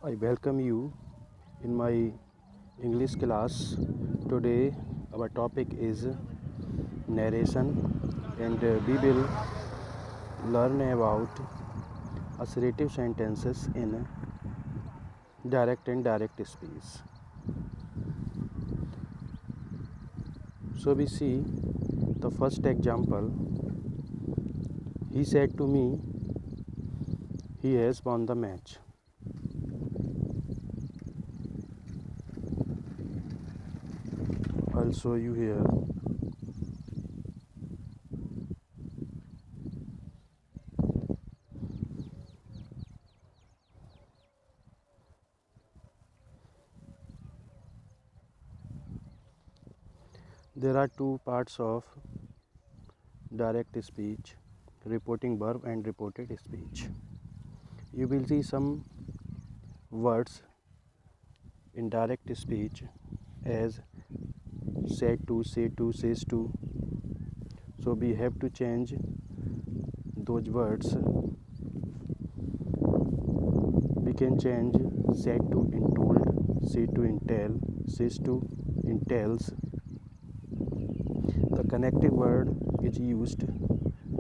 I welcome you in my English class. Today, our topic is narration, and we will learn about assertive sentences in direct and direct speech. So, we see the first example. He said to me, he has won the match. I'll show you here. There are two parts of direct speech, reporting verb and reported speech. You will see some words in direct speech as said to, say to, says to. So we have to change those words. We can change said to in told, say to in tell, says to in tells. The connective word is used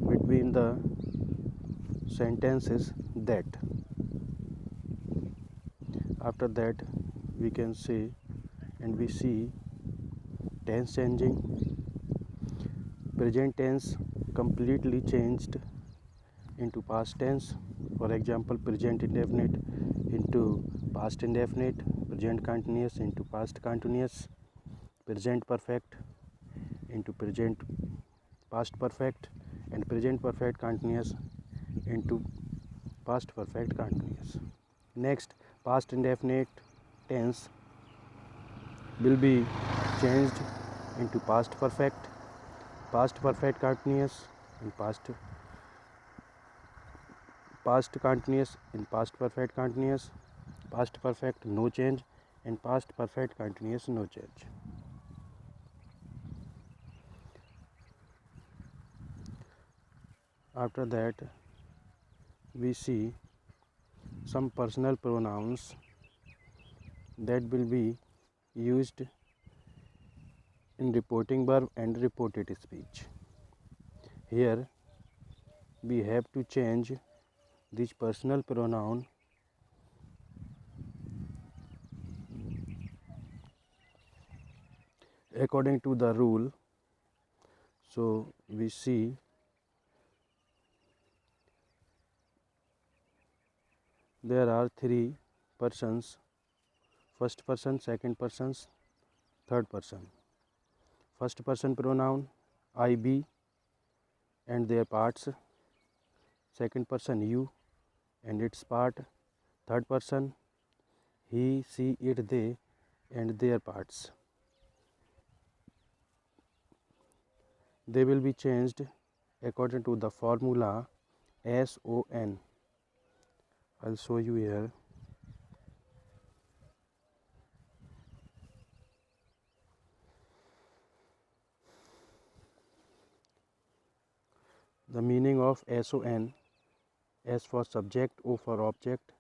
between the sentences that. After that, we can say and we see tense changing. Present tense completely changed into past tense. For example, present indefinite into past indefinite, present continuous into past continuous, present perfect into present past perfect, and present perfect continuous into past perfect continuous. Next, past indefinite tense will be changed into past perfect continuous in past continuous in past perfect continuous, past perfect no change, and past perfect continuous no change. After that, we see some personal pronouns that will be used in reporting verb and reported speech. Here we have to change this personal pronoun according to the rule. So we see there are three persons: first person, second person, third person. First person pronoun I, be and their parts, second person you and its part, third person he, she, it, they and their parts. They will be changed according to the formula SON. I'll show you here. The meaning of SON: S for subject, O for object,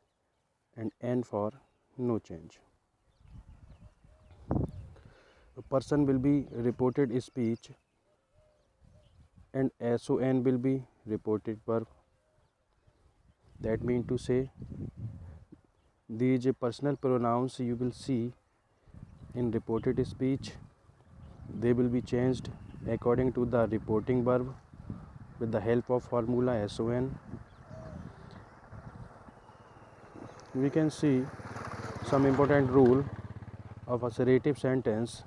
and N for no change. A person will be reported speech and SON will be reported verb. That means to say, these personal pronouns you will see in reported speech, they will be changed according to the reporting verb with the help of formula SON. We can see some important rule of assertive sentence.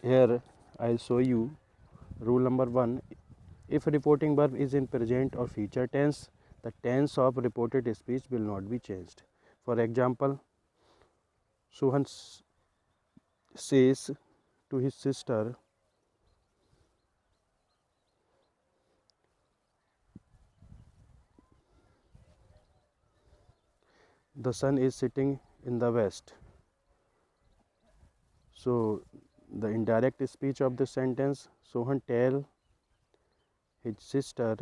Here I'll show you rule number 1. If reporting verb is in present or future tense, the tense of reported speech will not be changed. For example, Suhan says to his sister, the sun is setting in the west. So the indirect speech of the sentence, Sohan tell his sister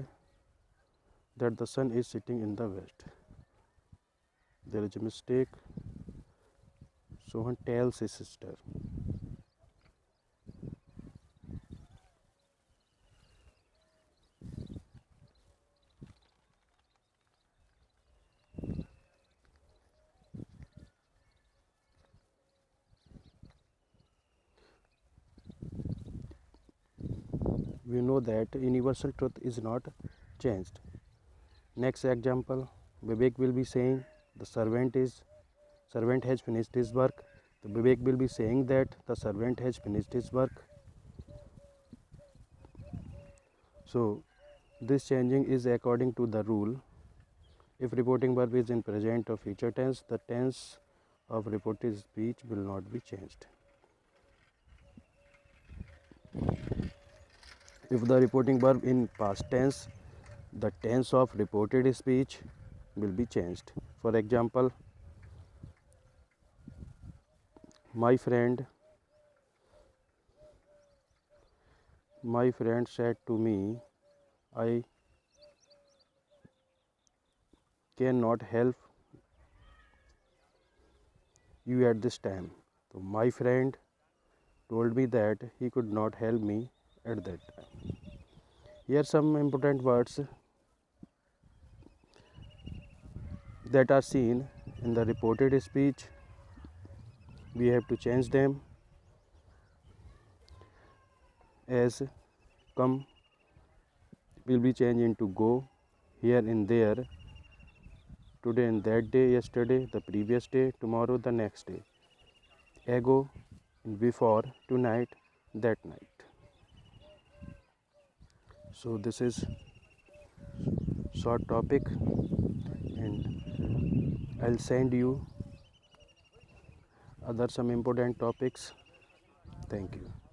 that the sun is setting in the west. There is a mistake. Sohan tells his sister. We know that universal truth is not changed. Next example, Vivek will be saying the servant has finished his work. The Vivek will be saying that the servant has finished his work. So this changing is according to the rule. If reporting verb is in present or future tense, the tense of reported speech will not be changed. If the reporting verb in past tense, the tense of reported speech will be changed. For example, my friend said to me, I cannot help you at this time. So my friend told me that he could not help me at that time. Here are some important words that are seen in the reported speech. We have to change them, as come will be changed into go, here and there, today and that day, yesterday, the previous day, tomorrow, the next day, ago, before, tonight, that night. So this is short topic, and I'll send you other some important topics. Thank you.